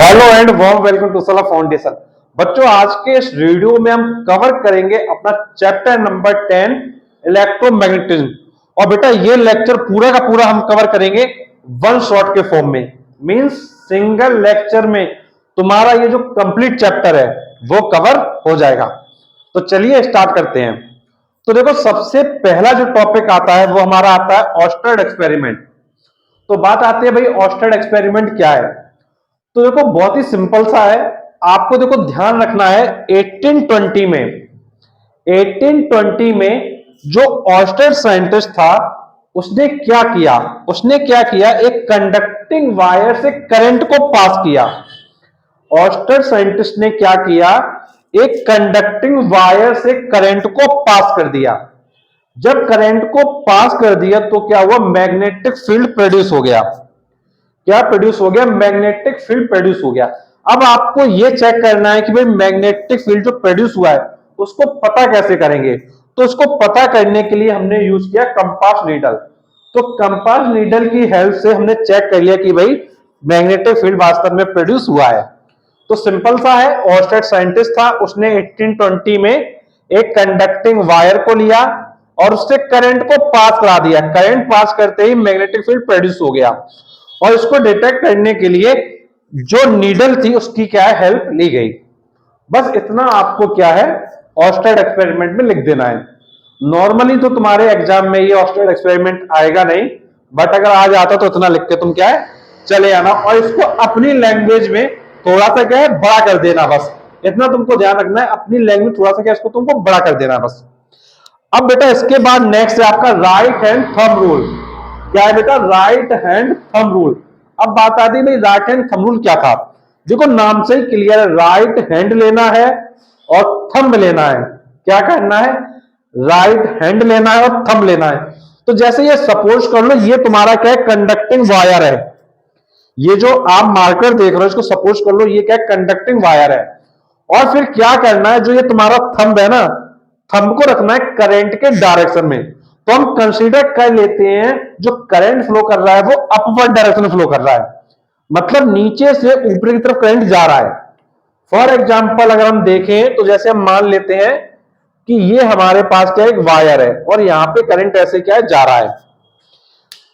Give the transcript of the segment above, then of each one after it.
Hello and warm welcome to Sala foundation. बच्चों, आज के इस वीडियो में हम कवर करेंगे अपना चैप्टर नंबर 10 इलेक्ट्रोमैग्नेटिज्म। और बेटा ये लेक्चर पूरा का पूरा हम कवर करेंगे वन शॉट के फॉर्म में, मींस सिंगल लेक्चर में तुम्हारा ये जो कंप्लीट चैप्टर है वो कवर हो जाएगा। तो चलिए स्टार्ट करते हैं। तो देखो, सबसे पहला जो टॉपिक आता है वो हमारा आता है ऑस्टर्ड एक्सपेरिमेंट। तो बात आती है भाई, ऑस्टर्ड एक्सपेरिमेंट क्या है। तो देखो बहुत ही सिंपल सा है। आपको देखो ध्यान रखना है 1820 में जो ऑस्टर्ड साइंटिस्ट था उसने क्या किया, एक कंडक्टिंग वायर से करंट को पास किया। ऑस्टर्ड साइंटिस्ट ने क्या किया, एक कंडक्टिंग वायर से करंट को पास कर दिया। जब करंट को पास कर दिया तो क्या हुआ, मैग्नेटिक फील्ड प्रोड्यूस हो गया। क्या प्रोड्यूस हो गया, मैग्नेटिक फील्ड प्रोड्यूस हो गया। अब आपको यह चेक करना है कि भाई मैग्नेटिक फील्ड जो प्रोड्यूस हुआ है उसको पता कैसे करेंगे। तो उसको पता करने के लिए हमने यूज किया कंपास नीडल। तो कंपास नीडल की हेल्प से हमने चेक कर लिया कि भाई मैग्नेटिक फील्ड वास्तव में प्रोड्यूस हुआ है। तो सिंपल सा है, ऑस्टर्ड साइंटिस्ट था, उसने 1820 में एक कंडक्टिंग वायर को लिया और उससे करंट को पास करा दिया। करंट पास करते ही मैग्नेटिक फील्ड प्रोड्यूस हो गया और इसको डिटेक्ट करने के लिए जो नीडल थी उसकी क्या है, हेल्प ली गई। बस इतना आपको क्या है, ऑस्टर्ड एक्सपेरिमेंट में लिख देना है। नॉर्मली तो तुम्हारे एग्जाम में ये ऑस्टर्ड एक्सपेरिमेंट आएगा नहीं, बट अगर आ जाता तो इतना लिख के तुम क्या है चले आना, और इसको अपनी लैंग्वेज में थोड़ा सा क्या है बड़ा कर देना। बस इतना तुमको ध्यान रखना है, अपनी लैंग्वेज थोड़ा सा क्या इसको तुमको बड़ा कर देना बस। अब बेटा इसके बाद नेक्स्ट है आपका राइट हैंड थंब रूल। क्या है बेटा, राइट हैंड थंब रूल। अब बात आती है भाई राइट हैंड थंब रूल क्या था। देखो नाम से ही क्लियर है, राइट हैंड लेना है और थंब लेना है। क्या करना है, राइट हैंड लेना है और थंब लेना है। तो जैसे ये सपोज कर लो ये तुम्हारा क्या है, कंडक्टिंग वायर है। ये जो आप मार्कर देख रहे हो इसको सपोज कर लो ये क्या है, कंडक्टिंग वायर है। और फिर क्या करना है, जो ये तुम्हारा थंब है ना, थंब को रखना है करंट के डायरेक्शन में। तो हम कंसीडर कर लेते हैं जो करंट फ्लो कर रहा है वो अपवर्ड डायरेक्शन में फ्लो कर रहा है, मतलब नीचे से ऊपर की तरफ करंट जा रहा है। फॉर एग्जाम्पल अगर हम देखें तो जैसे हम मान लेते हैं कि ये हमारे पास क्या एक वायर है और यहां पे करंट ऐसे क्या है जा रहा है।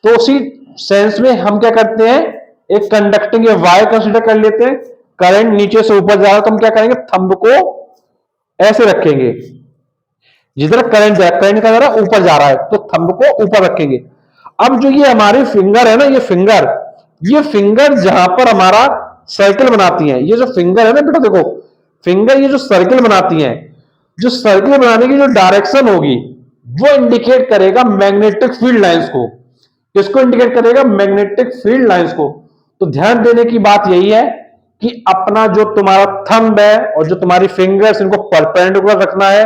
तो उसी सेंस में हम क्या करते हैं, एक कंडक्टिंग वायर कंसीडर कर लेते हैं। करंट नीचे से ऊपर जा रहा है तो हम क्या करेंगे, थंब को ऐसे रखेंगे। जिधर करंट जा करंट का जरा ऊपर जा रहा है तो थंब को ऊपर रखेंगे। अब जो ये हमारी फिंगर है ना, ये फिंगर जहां पर हमारा सर्कल बनाती है, ये जो फिंगर है ना बेटा, देखो फिंगर ये जो सर्कल बनाती है, जो सर्कल बनाने की जो डायरेक्शन होगी वो इंडिकेट करेगा मैग्नेटिक फील्ड लाइंस को। किसको इंडिकेट करेगा, मैग्नेटिक फील्ड लाइंस को। तो ध्यान देने की बात यही है कि अपना जो तुम्हारा थंब है और जो तुम्हारी फिंगर्स इनको परपेंडिकुलर रखना है,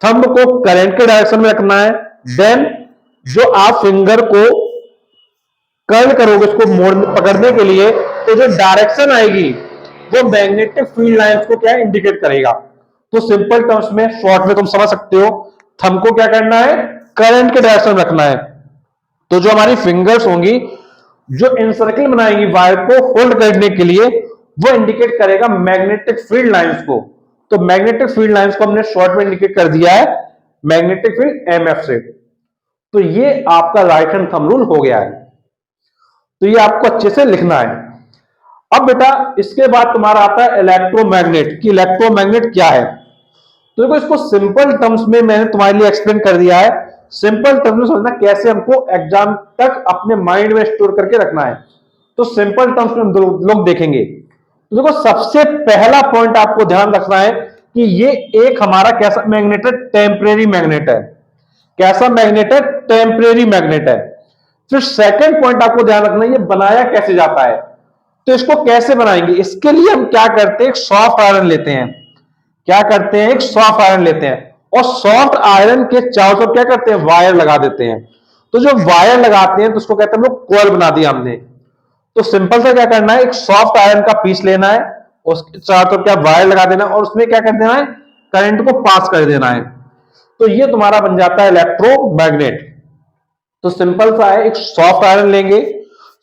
थंब को करंट के डायरेक्शन में रखना है। देन जो आप फिंगर को कर्ल करोगे उसको मोड़ पकड़ने के लिए, तो जो डायरेक्शन आएगी वो मैग्नेटिक फील्ड लाइंस को क्या इंडिकेट करेगा। तो सिंपल टर्म्स में शॉर्ट में तुम समझ सकते हो, थंब को क्या करना है, करंट के डायरेक्शन में रखना है। तो जो हमारी फिंगर्स होंगी जो इनसर्कल बनाएंगी वायर को होल्ड करने के लिए, वो इंडिकेट करेगा मैग्नेटिक फील्ड लाइंस को। तो मैग्नेटिक फील्ड लाइंस को हमने शॉर्ट में इंडिकेट कर दिया है मैग्नेटिक फील्ड एमएफ से। तो ये आपका राइट हैंड थंब रूल हो गया है। तो ये आपको अच्छे से लिखना है। अब बेटा इसके बाद तुम्हारा आता है इलेक्ट्रोमैग्नेट, कि इलेक्ट्रोमैग्नेट क्या है। तो देखो इसको सिंपल टर्म्स में मैंने तुम्हारे लिए एक्सप्लेन कर दिया है। सिंपल टर्म्स में समझना कैसे हमको एग्जाम तक अपने माइंड में स्टोर करके रखना है। तो सिंपल टर्म्स में हम लोग देखेंगे। तो देखो सबसे पहला पॉइंट आपको ध्यान रखना है कि ये एक हमारा कैसा मैग्नेट है, टेम्परेरी मैग्नेट है। कैसा मैग्नेट है, टेम्परेरी मैग्नेट है। फिर सेकंड पॉइंट आपको ध्यान रखना है, ये बनाया कैसे जाता है। तो इसको कैसे बनाएंगे, इसके लिए हम क्या करते हैं, एक सॉफ्ट आयरन लेते हैं। क्या करते हैं, एक सॉफ्ट आयरन लेते हैं और सॉफ्ट आयरन के चारों तरफ क्या करते हैं, वायर लगा देते हैं। तो जो वायर लगाते हैं तो उसको कहते हैं हम लोग कॉइल बना दिया हमने। तो सिंपल सा क्या करना है, एक सॉफ्ट आयरन का पीस लेना है, उसके चारों तरफ क्या वायर लगा देना और उसमें क्या कर देना है, करंट को पास कर देना है। तो ये तुम्हारा बन जाता है इलेक्ट्रोमैग्नेट। तो सिंपल सा है, एक सॉफ्ट आयरन लेंगे।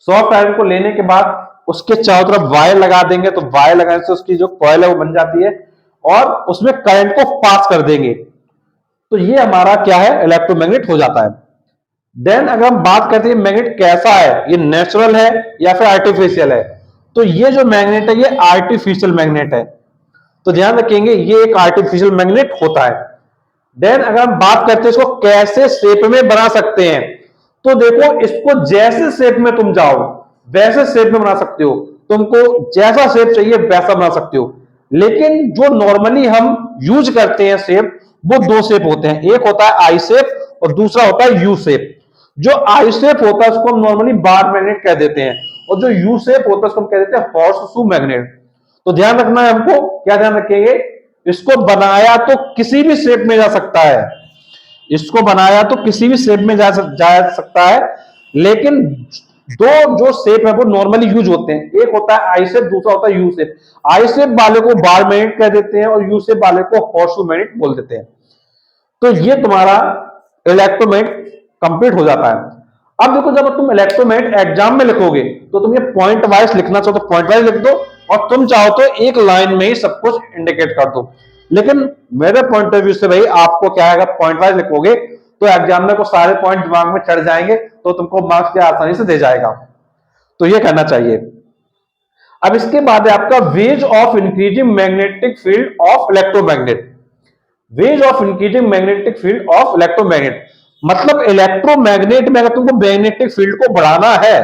सॉफ्ट आयरन को लेने के बाद उसके चारों तरफ वायर लगा देंगे, तो वायर लगाने से उसकी जो कॉइल है वो बन जाती है और उसमें करंट को पास कर देंगे। तो ये हमारा क्या है, इलेक्ट्रोमैग्नेट हो जाता है। देन अगर हम बात करते हैं मैग्नेट कैसा है, ये नेचुरल है या फिर आर्टिफिशियल है, तो ये जो मैग्नेट है ये आर्टिफिशियल मैग्नेट है। तो ध्यान रखेंगे ये एक आर्टिफिशियल मैग्नेट होता है। देन अगर हम बात करते हैं इसको कैसे शेप में बना सकते हैं, तो देखो इसको जैसे शेप में तुम जाओ वैसे शेप में बना सकते हो, तुमको जैसा शेप चाहिए वैसा बना सकते हो। लेकिन जो नॉर्मली हम यूज करते हैं शेप, वो दो शेप होते हैं, एक होता है आई शेप और दूसरा होता है यू शेप। जो आई शेप होता है उसको हम नॉर्मली बार मैग्नेट कह देते हैं, और जो यू शेप होता है उसको हम कह देते हैं हॉर्स शू मैग्नेट। तो ध्यान रखना है हमको, क्या ध्यान रखेंगे, इसको बनाया तो किसी भी शेप में जा सकता है, इसको बनाया तो किसी भी शेप में जा सकता है, लेकिन दो जो शेप है वो नॉर्मली यूज होते हैं, एक होता है आई शेप, दूसरा होता है यू शेप। आई शेप वाले को बार मैग्नेट कह देते हैं और यू शेप वाले को हॉर्स मैग्नेट बोल देते हैं। तो ये तुम्हारा इलेक्ट्रोमैग्नेट कंप्लीट हो जाता है। अब देखो जब तुम इलेक्ट्रोमैग्नेट एग्जाम में लिखोगे तो तुम ये पॉइंट वाइज लिखना चाहो तो पॉइंट वाइज लिख दो, और तुम चाहो तो एक लाइन में ही सब कुछ इंडिकेट कर दो। लेकिन मेरे पॉइंट ऑफ व्यू से भाई आपको क्या है, अगर पॉइंट वाइज लिखोगे तो एग्जाम में को सारे पॉइंट दिमाग में चढ़ जाएंगे, तो तुमको मार्क्स क्या आसानी से दे जाएगा। तो ये करना चाहिए। अब इसके बाद है आपका ways of increasing magnetic field of electromagnet. Ways of increasing magnetic field of electromagnet मतलब इलेक्ट्रोमैग्नेट में अगर तुमको मैग्नेटिक फील्ड को बढ़ाना है,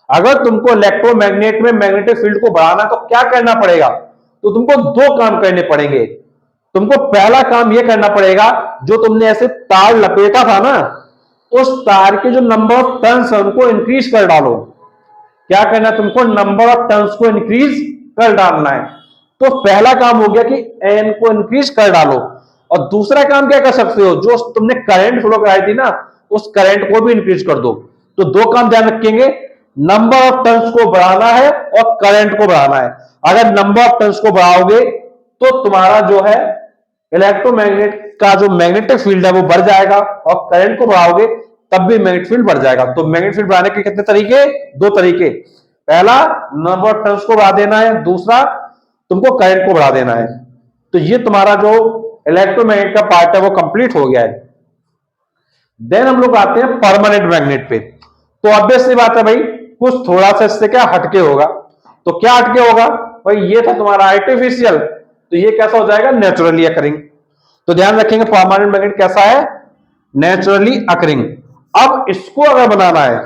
अगर तुमको इलेक्ट्रोमैग्नेट में मैग्नेटिक फील्ड को बढ़ाना है तो क्या करना पड़ेगा, तो तुमको दो काम करने पड़ेंगे। तुमको पहला काम यह करना पड़ेगा, जो तुमने ऐसे तार लपेटा था ना, उस तार के जो नंबर ऑफ टर्न्स है उनको इंक्रीज कर डालो। क्या करना है, तुमको नंबर ऑफ टर्न्स को इंक्रीज कर डालना है। तो पहला काम हो गया कि एन को इंक्रीज कर डालो, और दूसरा काम क्या कर सकते हो, जो तुमने करंट फ्लो कराई थी ना उस करंट को भी इंक्रीज कर दो। तो दो काम ध्यान रखेंगे, नंबर ऑफ टर्न्स को बढ़ाना है और करंट को बढ़ाना है। अगर नंबर ऑफ टर्न्स को बढ़ाओगे तो तुम्हारा जो है इलेक्ट्रोमैग्नेट का जो मैग्नेटिक फील्ड है वो बढ़ जाएगा, और करंट को बढ़ाओगे तब भी मैग्नेटिक फील्ड बढ़ जाएगा। तो मैग्नेटिक फील्ड बढ़ाने के कितने तरीके, दो तरीके, पहला नंबर ऑफ टर्न्स को बढ़ा देना है, दूसरा तुमको करंट को बढ़ा देना है। तो ये तुम्हारा जो इलेक्ट्रोमैग्नेट का पार्ट है वो कंप्लीट हो गया है। देन हम लोग आते हैं परमानेंट मैग्नेट पे। तो ऑब्वियस सी बात है भाई, कुछ थोड़ा सा इससे क्या हटके होगा। तो क्या हटके होगा भाई, ये था तुम्हारा आर्टिफिशियल, तो ये कैसा हो जाएगा, नेचुरली अकरिंग। तो ध्यान रखेंगे परमानेंट मैग्नेट कैसा है, नेचुरली अकरिंग। अब इसको अगर बनाना है,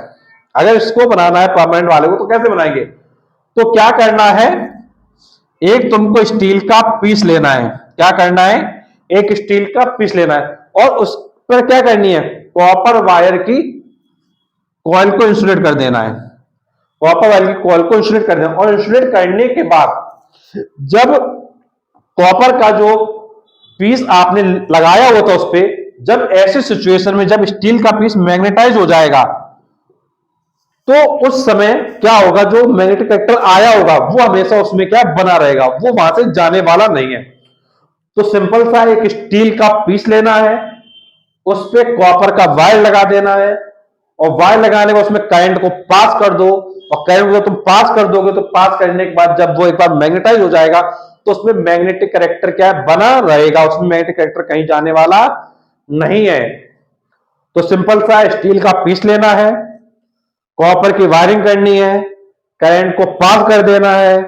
अगर इसको बनाना है परमानेंट वाले को, तो कैसे बनाएंगे, तो क्या करना है, एक तुमको स्टील का पीस लेना है। क्या करना है, एक स्टील का पीस लेना है, और उस पर क्या करनी है, कॉपर वायर की कॉइल को इंसुलेट कर देना है। कॉपर वायर की कॉइल को इंसुलेट कर देना, और इंसुलेट करने के बाद जब कॉपर का जो पीस आपने लगाया हुआ था उस पर, जब ऐसे सिचुएशन में जब स्टील का पीस मैग्नेटाइज हो जाएगा, तो उस समय क्या होगा, जो मैग्नेटिक कैरेक्टर आया होगा वो हमेशा उसमें क्या बना रहेगा, वो वहां से जाने वाला नहीं है। तो सिंपल सा एक स्टील का पीस लेना है, उस पर कॉपर का वायर लगा देना है, और वायर लगाने के उसमें करंट को पास कर दो, और करंट को तुम पास कर दोगे तो पास करने के बाद जब वो एक बार मैग्नेटाइज हो जाएगा तो उसमें मैग्नेटिक कैरेक्टर क्या है, बना रहेगा, उसमें मैग्नेटिक कैरेक्टर कहीं जाने वाला नहीं है। तो सिंपल सा स्टील का पीस लेना है, कॉपर की वायरिंग करनी है, करंट को पास कर देना है,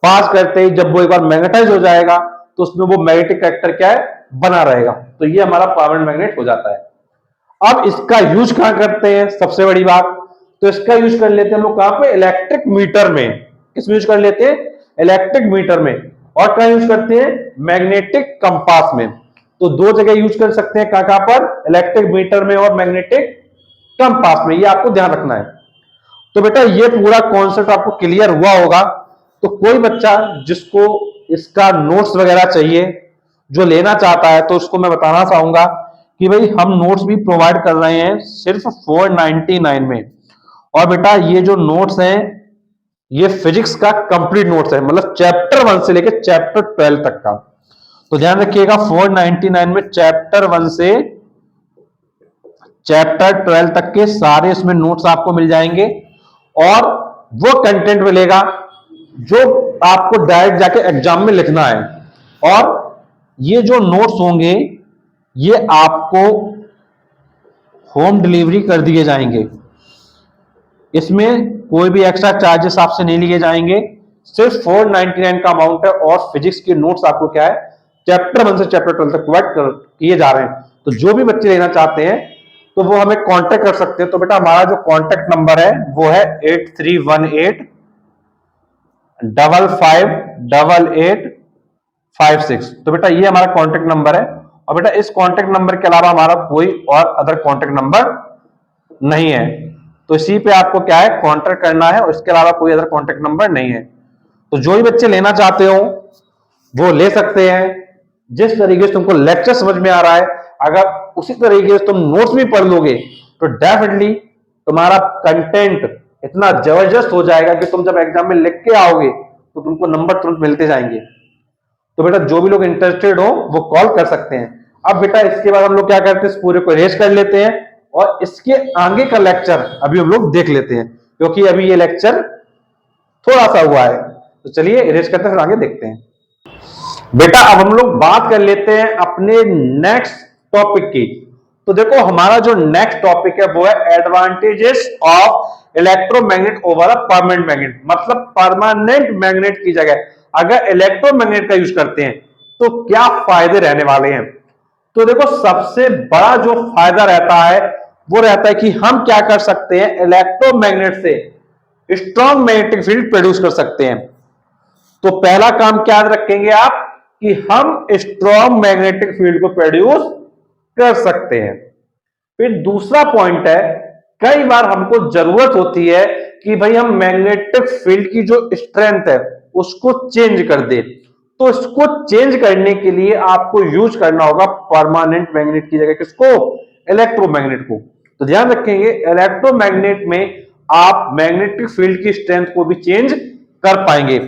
पास करते ही जब वो एक बार मैग्नेटाइज हो जाएगा तो उसमें वो मैग्नेटिक कैरेक्टर क्या है, बना रहेगा। तो ये हमारा परमानेंट मैग्नेट हो जाता है। अब इसका यूज कहां करते हैं, सबसे बड़ी बात, तो इसका यूज कर लेते हैं हम लोग कहां पे, इलेक्ट्रिक मीटर में। किसमें यूज कर लेते हैं, इलेक्ट्रिक मीटर में। और कहां यूज करते हैं, मैग्नेटिक कंपास में। तो दो जगह यूज कर सकते हैं, कहां पर, इलेक्ट्रिक मीटर में और मैग्नेटिक कंपास में। ये आपको ध्यान रखना है। तो बेटा ये पूरा कॉन्सेप्ट आपको क्लियर हुआ होगा। तो कोई बच्चा जिसको इसका नोट्स वगैरह चाहिए, जो लेना चाहता है, तो उसको मैं बताना चाहूंगा कि भाई हम नोट्स भी प्रोवाइड कर रहे हैं सिर्फ 499 में। और बेटा ये जो नोट्स हैं ये फिजिक्स का कंप्लीट नोट्स है, मतलब चैप्टर 1 से लेकर चैप्टर 12 तक का। तो ध्यान रखिएगा 499 में चैप्टर 1 से चैप्टर 12 तक के सारे इसमें नोट्स आपको मिल जाएंगे। और वो कंटेंट मिलेगा जो आपको डायरेक्ट जाके एग्जाम में लिखना है। और ये जो नोट्स होंगे ये आपको होम डिलीवरी कर दिए जाएंगे। इसमें कोई भी एक्स्ट्रा चार्जेस आपसे नहीं लिए जाएंगे, सिर्फ 499 का अमाउंट है। और फिजिक्स के नोट्स आपको क्या है, चैप्टर 1 से चैप्टर 12 तक प्रोवाइड किए जा रहे हैं। तो जो भी बच्चे लेना चाहते हैं तो वो हमें कांटेक्ट कर सकते हैं। तो बेटा हमारा जो कांटेक्ट नंबर है वो है 8318558856। तो बेटा ये हमारा कांटेक्ट नंबर है। और बेटा इस कांटेक्ट नंबर के अलावा हमारा कोई और अदर कांटेक्ट नंबर नहीं है। तो इसी पे आपको क्या है, कांटेक्ट करना है, और इसके अलावा कोई अदर कांटेक्ट नंबर नहीं है। तो जो भी बच्चे लेना चाहते हो वो ले सकते हैं। जिस तरीके से तुमको लेक्चर समझ में आ रहा है, अगर उसी तरीके से तुम नोट्स भी पढ़ लोगे तो डेफिनेटली तुम्हारा कंटेंट इतना जबरदस्त हो जाएगा कि तुम जब एग्जाम में लिख के आओगे तो तुमको नंबर तुरंत मिलते जाएंगे। तो बेटा जो भी लोग इंटरेस्टेड हो वो कॉल कर सकते हैं। अब बेटा इसके बाद हम लोग क्या करते हैं, इस पूरे को रेस कर लेते हैं और इसके आगे का लेक्चर अभी हम लोग देख लेते हैं, क्योंकि अभी ये लेक्चर थोड़ा सा हुआ है। तो चलिए इरेज करते हैं, फिर आगे देखते हैं। बेटा अब हम लोग बात कर लेते हैं अपने नेक्स्ट टॉपिक की। तो देखो हमारा जो नेक्स्ट टॉपिक है वो है advantages of electromagnet over a permanent magnet. मतलब परमानेंट मैग्नेट की जगह अगर इलेक्ट्रोमैग्नेट का यूज करते हैं तो क्या फायदे रहने वाले हैं। तो देखो सबसे बड़ा जो फायदा रहता है वो रहता है कि हम क्या कर सकते हैं, इलेक्ट्रोमैग्नेट से स्ट्रॉन्ग मैग्नेटिक फील्ड प्रोड्यूस कर सकते हैं। तो पहला काम क्या याद रखेंगे आप कि हम स्ट्रॉन्ग मैग्नेटिक फील्ड को प्रोड्यूस कर सकते हैं। फिर दूसरा पॉइंट है, कई बार हमको जरूरत होती है कि भाई हम मैग्नेटिक फील्ड की जो स्ट्रेंथ है उसको चेंज कर दे। तो इसको चेंज करने के लिए आपको यूज करना होगा परमानेंट मैग्नेट की जगह किसको, इलेक्ट्रोमैग्नेट को। तो ध्यान रखेंगे इलेक्ट्रोमैग्नेट में आप मैग्नेटिक फील्ड की स्ट्रेंथ को भी चेंज कर पाएंगे।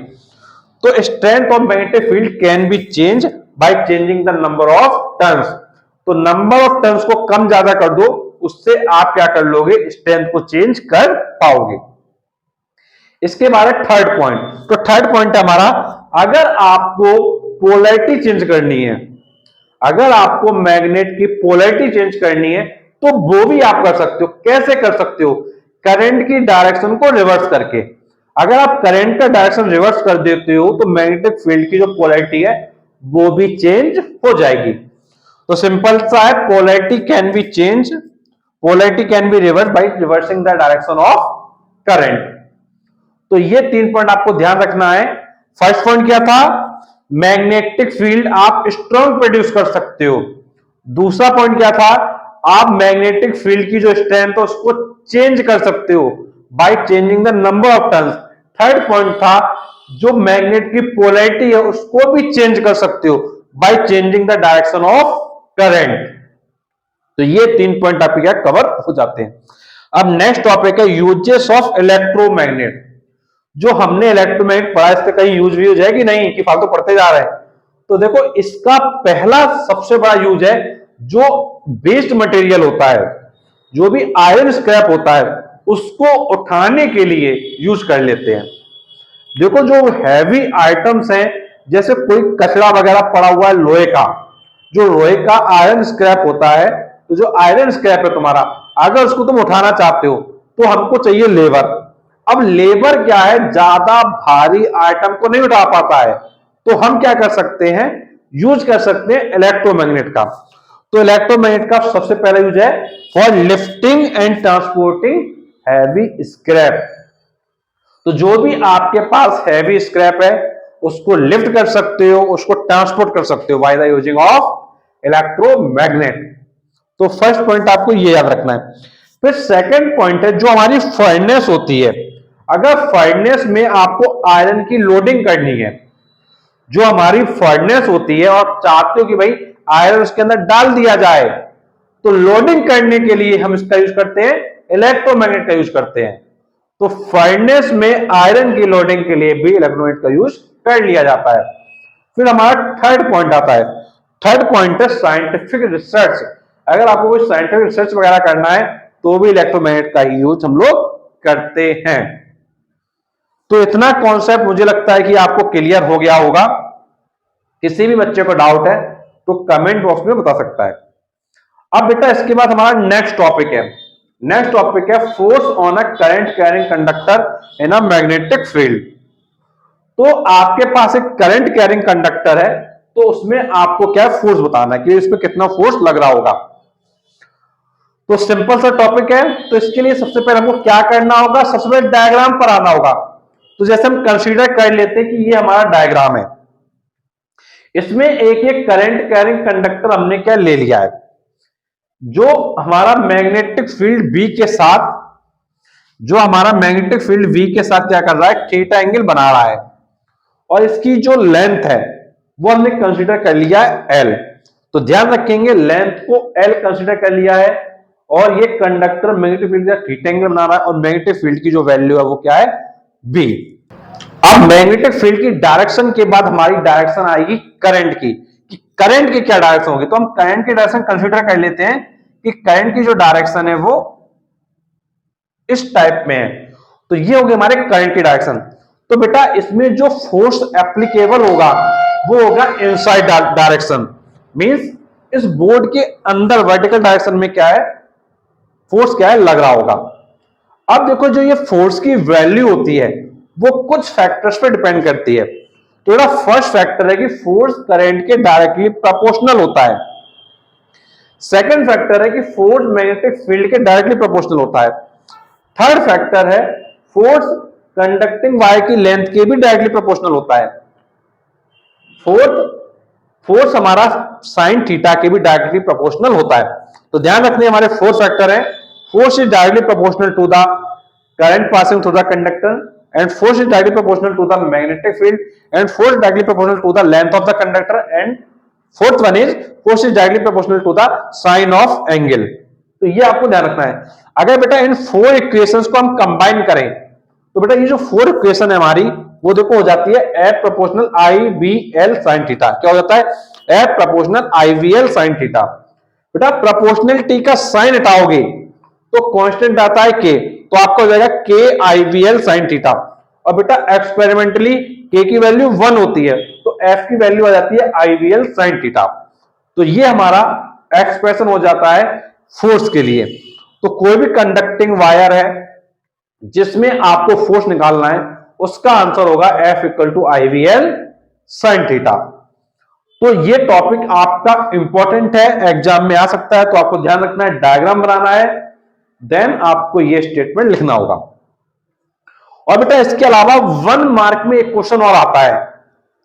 तो strength of magnetic field can be change by changing the number of turns. तो नंबर ऑफ टर्न्स को कम ज्यादा कर दो, उससे आप क्या कर लोगे, स्ट्रेंथ को चेंज कर पाओगे। इसके बाद थर्ड पॉइंट। तो थर्ड पॉइंट है हमारा, अगर आपको पोलैरिटी चेंज करनी है, अगर आपको मैग्नेट की पोलैरिटी चेंज करनी है तो वो भी आप कर सकते हो। कैसे कर सकते हो, करंट की डायरेक्शन को रिवर्स करके। अगर आप करंट का डायरेक्शन रिवर्स कर देते हो तो मैग्नेटिक फील्ड की जो पोलैरिटी है वो भी चेंज हो जाएगी। तो सिंपल सा है, polarity can be change, polarity can be reverse by reversing the direction of current. तो ये 3 पॉइंट आपको ध्यान रखना है। फर्स्ट पॉइंट क्या था, मैग्नेटिक फील्ड आप स्ट्रॉन्ग प्रोड्यूस कर सकते हो। दूसरा पॉइंट क्या था, आप मैग्नेटिक फील्ड की जो स्ट्रेंथ है उसको चेंज कर सकते हो by changing the number of turns. Third point था, जो मैग्नेट की पोलैरिटी है उसको भी चेंज कर सकते हो by changing the direction of current. तो ये 3 पॉइंट आपके क्या कवर हो जाते हैं। अब नेक्स्ट टॉपिक है यूजेस ऑफ इलेक्ट्रोमैग्नेट। जो हमने इलेक्ट्रोमैग्नेट पढ़ा इसका कहीं यूज भी है कि नहीं, कि फालतू पढ़ते जा रहे हैं। तो देखो इसका पहला सबसे बड़ा यूज है, जो वेस्ट मटेरियल होता है, जो भी आयरन स्क्रैप होता है उसको उठाने के लिए यूज कर लेते हैं। देखो जो हैवी आइटम्स हैं, जैसे कोई कचरा वगैरह पड़ा हुआ है लोहे का, जो लोहे का आयरन स्क्रैप होता है, तो जो आयरन स्क्रैप है तुम्हारा, अगर उसको तुम उठाना चाहते हो तो हमको चाहिए लेबर। अब लेबर क्या है, ज्यादा भारी आइटम को नहीं उठा पाता है, तो हम क्या कर सकते हैं, यूज कर सकते हैं इलेक्ट्रोमैग्नेट का। तो इलेक्ट्रोमैग्नेट का सबसे पहला यूज है for lifting and transporting heavy scrap. तो जो भी आपके पास हैवी स्क्रैप है उसको लिफ्ट कर सकते हो, उसको ट्रांसपोर्ट कर सकते हो by the using of electromagnet. तो फर्स्ट पॉइंट आपको ये याद रखना है। फिर सेकंड पॉइंट है, जो हमारी फर्नेस होती है, अगर फर्नेस में आपको आयरन की लोडिंग करनी है, जो हमारी फर्नेस होती है और चाहते हो कि भाई आयरन उसके अंदर डाल दिया जाए, तो लोडिंग करने के लिए हम इसका यूज करते हैं, इलेक्ट्रोमैग्नेट का यूज करते हैं। तो फर्नेस में आयरन की लोडिंग के लिए भी इलेक्ट्रोमैग्नेट का यूज कर लिया जाता है। फिर हमारा थर्ड पॉइंट आता है। थर्ड पॉइंट है साइंटिफिक रिसर्च। अगर आपको कोई साइंटिफिक रिसर्च वगैरह करना है तो भी इलेक्ट्रोमैग्नेट का यूज हम लोग करते हैं। तो इतना कॉन्सेप्ट मुझे लगता है कि आपको क्लियर हो गया होगा। किसी भी बच्चे को डाउट है तो कमेंट बॉक्स में बता सकता है। अब बेटा इसके बाद हमारा नेक्स्ट टॉपिक है। नेक्स्ट टॉपिक है force on a current carrying conductor in a magnetic field. तो आपके पास एक करंट कैरिंग कंडक्टर है, तो उसमें आपको क्या फोर्स बताना है कि इसमें कितना फोर्स लग रहा होगा। तो सिंपल सा टॉपिक है। तो इसके लिए सबसे पहले हमको क्या करना होगा, सबसे पहले डायग्राम पर आना होगा। तो जैसे हम कंसीडर कर लेते हैं कि ये हमारा डायग्राम है, इसमें एक एक करंट कैरिंग कंडक्टर हमने क्या ले लिया है, जो हमारा मैग्नेटिक फील्ड बी के साथ, जो हमारा मैग्नेटिक फील्ड वी के साथ क्या कर रहा है, थीटा एंगल बना रहा है। और इसकी जो लेंथ है वो हमने कंसीडर कर लिया है एल। तो ध्यान रखेंगे लेंथ को एल कंसीडर कर लिया है, और ये कंडक्टर मैग्नेटिक फील्ड का थीटा एंगल बना रहा है, और मैग्नेटिक फील्ड की जो वैल्यू है वो क्या है, बी। अब मैग्नेटिक फील्ड की डायरेक्शन के बाद हमारी डायरेक्शन आएगी करंट की, कि करंट की क्या डायरेक्शन होगी। तो हम करंट की डायरेक्शन कंसीडर कर लेते हैं कि करंट की जो डायरेक्शन है वो इस टाइप में है। तो ये होगी हमारे करंट की डायरेक्शन। तो बेटा इसमें जो फोर्स एप्लीकेबल होगा वो होगा इनसाइड डायरेक्शन, मींस इस बोर्ड के अंदर वर्टिकल डायरेक्शन में क्या है, फोर्स क्या है लग रहा होगा। अब देखो जो ये फोर्स की वैल्यू होती है वो कुछ फैक्टर्स पे डिपेंड करती है। तो बेटा फर्स्ट फैक्टर है कि फोर्स करंट के डायरेक्टली प्रोपोर्शनल होता है। सेकंड फैक्टर है कि फोर्स मैग्नेटिक फील्ड के डायरेक्टली प्रोपोर्शनल होता है। थर्ड फैक्टर है फोर्स कंडक्टिंग वायर की लेंथ के भी डायरेक्टली प्रोपोर्शनल होता है। फोर्थ, फोर्स हमारा साइन थीटा के भी डायरेक्टली प्रोपोर्शनल होता है। तो ध्यान रखने हमारे फोर फैक्टर है। Force is directly proportional to the current passing through the conductor, and force is directly proportional to the magnetic field, and force is directly proportional to the length of the conductor, and fourth one is force is directly proportional to the sine of angle। तो ये आपको ध्यान रखना है। अगर बेटा इन four equations को हम कंबाइन करें तो बेटा ये जो फोर इक्वेशन है हमारी वो देखो हो जाती है एफ प्रोपोर्शनल आई बी एल साइन थीटा। क्या हो जाता है, एफ प्रोपोर्शनल आई बी एल साइन थीटा। बेटा प्रोपोर्शनलिटी का साइन हटाओगे तो कांस्टेंट आता है के, तो आपका हो जाएगा के आई वी एल साइन थीटा। और बेटा एक्सपेरिमेंटली के की वैल्यू 1 होती है, तो एफ की वैल्यू आ जाती है आई वी एल साइन थीटा। तो ये हमारा एक्सप्रेशन हो जाता है फोर्स के लिए। तो कोई भी कंडक्टिंग वायर है जिसमें आपको फोर्स निकालना है उसका आंसर होगा F equal to I V L sine theta. तो ये टॉपिक आपका इंपॉर्टेंट है, एग्जाम में आ सकता है, तो आपको ध्यान रखना है, डायग्राम बनाना है, देन आपको ये स्टेटमेंट लिखना होगा। और बेटा इसके अलावा 1 मार्क में एक क्वेश्चन और आता है।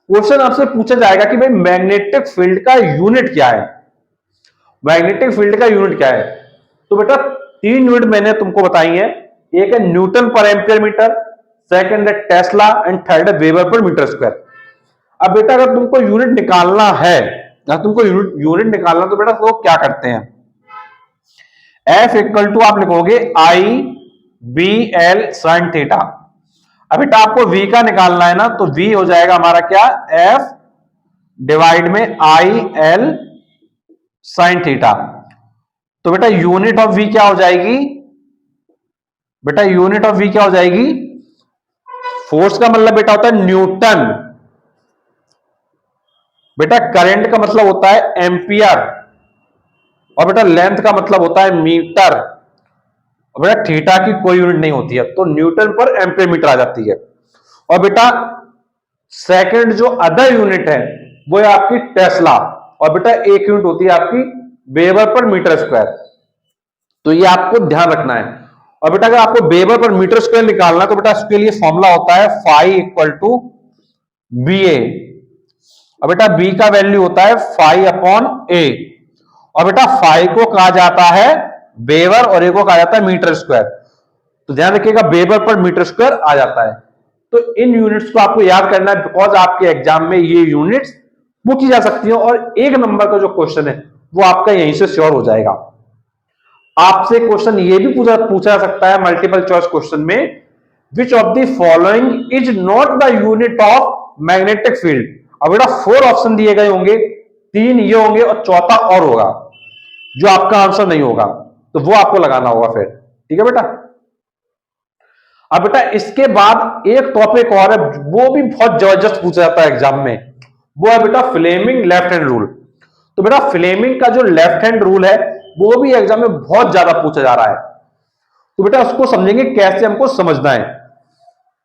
क्वेश्चन आपसे पूछा जाएगा कि भाई मैग्नेटिक फील्ड का यूनिट क्या है, मैग्नेटिक फील्ड का यूनिट क्या है। तो बेटा 3 यूनिट मैंने तुमको बताई है। एक है न्यूटन पर एम्पियर मीटर, सेकंड है टेस्ला, एंड थर्ड है वेबर पर मीटर स्क्वायर। अब बेटा अगर तुमको यूनिट निकालना है, अगर तुमको यूनिट निकालना तो बेटा तो क्या करते हैं, एफ इक्वल टू आप लिखोगे आई बी एल साइन थीटा। अब बेटा आपको v का निकालना है ना, तो v हो जाएगा हमारा क्या, f डिवाइड में आई एल साइन थीटा। तो बेटा यूनिट ऑफ v क्या हो जाएगी, बेटा यूनिट ऑफ v क्या हो जाएगी, फोर्स का मतलब बेटा होता है न्यूटन, बेटा करंट का मतलब होता है एम्पियर, और बेटा लेंथ का मतलब होता है मीटर। और बेटा थीटा की कोई यूनिट नहीं होती है, तो न्यूटन पर एम्पियर मीटर आ जाती है। और बेटा सेकंड जो अदर यूनिट है वो है आपकी टेस्ला, और बेटा एक यूनिट होती है आपकी वेबर पर मीटर स्क्वायर। तो ये आपको ध्यान रखना है। और बेटा अगर आपको वेबर पर मीटर स्क्वायर निकालना तो बेटा इसके लिए फॉर्मूला होता है फाई इक्वल टू बी ए। और बेटा बी का वैल्यू होता है फाई अपॉन ए, और बेटा फाई को कहा जाता है वेबर और ए को कहा जाता है मीटर स्क्वायर। तो ध्यान रखिएगा वेबर पर मीटर स्क्वायर आ जाता है। तो इन यूनिट्स को आपको याद करना है, बिकॉज आपके एग्जाम में ये यूनिट्स पूछी की जा सकती है, और 1 नंबर का जो क्वेश्चन है वो आपका यहीं से श्योर हो जाएगा। आपसे क्वेश्चन ये भी पूछा जा सकता है मल्टीपल चॉइस क्वेश्चन में, which of the following is not the unit of magnetic field. अब बेटा 4 ऑप्शन दिए गए होंगे, 3 ये होंगे और चौथा और होगा जो आपका आंसर नहीं होगा, तो वो आपको लगाना होगा फिर। ठीक है बेटा। अब बेटा इसके बाद एक टॉपिक और है, वो भी बहुत जबरदस्त पूछा जाता है एग्जाम में, वो है बेटा फ्लेमिंग लेफ्ट हैंड रूल। तो बेटा फ्लेमिंग का जो लेफ्ट हैंड रूल है वो भी एग्जाम में बहुत ज्यादा पूछा जा रहा है। तो बेटा उसको समझेंगे कैसे हमको समझना है।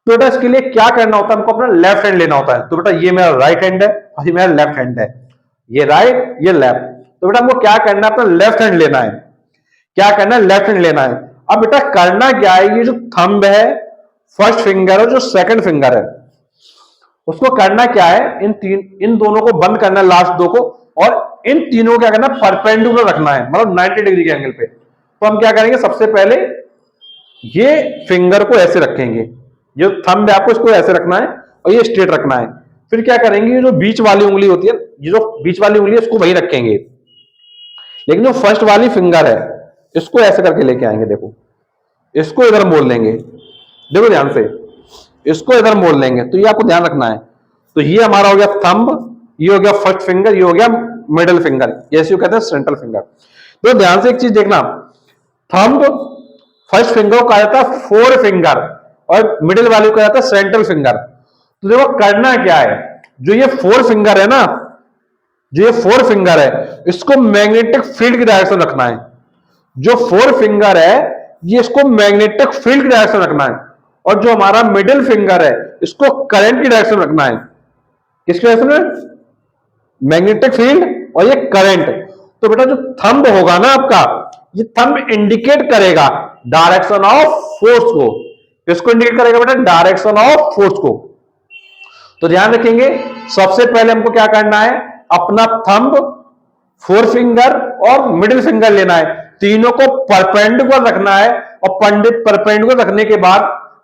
तो बेटा इसके लिए क्या करना होता है, हमको अपना लेफ्ट हैंड लेना होता है। तो बेटा ये मेरा राइट हैंड है और ये मेरा लेफ्ट हैंड है, ये राइट ये लेफ्ट। तो बेटा हमको क्या करना है, अपना लेफ्ट हैंड लेना है। क्या करना है, लेफ्ट हैंड लेना है। अब बेटा करना क्या है, ये जो थंब है, फर्स्ट फिंगर और जो सेकंड फिंगर है, उसको करना क्या है, इन दोनों को बंद करना है, लास्ट दो को, और इन तीनों को क्या करना है, परपेंडिकुलर रखना है, मतलब 90 डिग्री के एंगल पे। तो हम क्या करेंगे, सबसे पहले ये फिंगर को ऐसे रखेंगे, जो थंब है आपको इसको ऐसे रखना है और ये स्ट्रेट रखना है। फिर क्या करेंगे, ये जो बीच वाली उंगली होती है, ये जो बीच वाली उंगली है इसको वही रखेंगे, लेकिन जो फर्स्ट वाली फिंगर है इसको ऐसे करके लेके आएंगे। देखो इसको इधर मोड़ लेंगे, देखो ध्यान से, इसको इधर मोड़ लेंगे। तो ये आपको ध्यान रखना है। तो ये हमारा हो गया थंब, ये हो गया फर्स्ट फिंगर, ये हो गया मिडिल फिंगर, जैसे कहते हैं सेंट्रल फिंगर। तो ध्यान से एक चीज देखना, थंब फर्स्ट फिंगर को कहा जाता है फोर फिंगर और मिडिल वाले को कहा जाता है सेंट्रल फिंगर। तो देखो करना क्या है, जो ये फोर फिंगर है ना, जो ये फोर फिंगर है इसको मैग्नेटिक फील्ड की डायरेक्शन रखना है। जो फोर फिंगर है ये इसको मैग्नेटिक फील्ड की डायरेक्शन रखना है, और जो हमारा मिडिल फिंगर है इसको करंट की डायरेक्शन रखना है। किसकी डायरेक्शन में, मैग्नेटिक फील्ड और ये करंट। तो बेटा जो थंब होगा ना आपका, ये थंब इंडिकेट करेगा डायरेक्शन ऑफ फोर्स को। किसको इंडिकेट करेगा बेटा, डायरेक्शन ऑफ फोर्स को। तो ध्यान रखेंगे, सबसे पहले हमको क्या करना है, अपना थंब, फोर फिंगर और मिडिल फिंगर लेना है, तीनों को परपेंडिकुलर रखना है। और परपेंडिकुलर रखने के बाद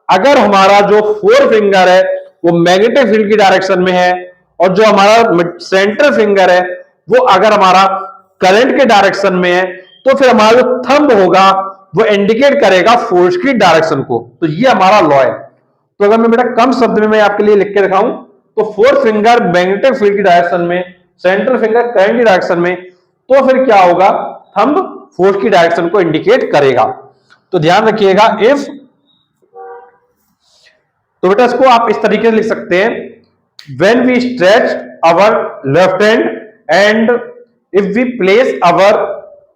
अगर हमारा जो फोर फिंगर है वो मैग्नेटिक फील्ड की डायरेक्शन में है, और जो हमारा सेंटर फिंगर है वो अगर हमारा करंट के डायरेक्शन में है, तो फिर हमारा जो थंब होगा वो इंडिकेट करेगा फोर्स की डायरेक्शन को। तो ये हमारा लॉ है। तो अगर मैं बेटा कम शब्द में मैं आपके लिए लिख के दिखाऊं, तो फोर फिंगर मैग्नेटिक फील्ड की डायरेक्शन में, सेंट्रल फिंगर करंट की डायरेक्शन में, तो फिर क्या होगा, थंब फोर्स की डायरेक्शन को इंडिकेट करेगा। तो ध्यान रखिएगा, इफ, तो बेटा इसको आप इस तरीके से लिख सकते हैं, when we stretch our left hand and if we place our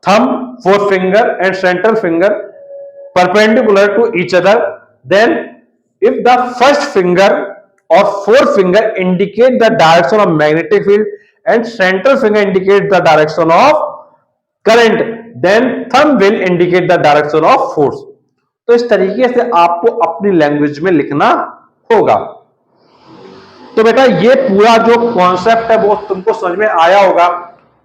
thumb, forefinger and central finger perpendicular to each other, then if the first finger or forefinger indicate the direction of magnetic field and central finger indicate the direction of current, then thumb will indicate the direction of force। तो इस तरीके से आपको अपनी language में लिखना होगा। तो बेटा ये पूरा जो कॉन्सेप्ट है वो तुमको समझ में आया होगा।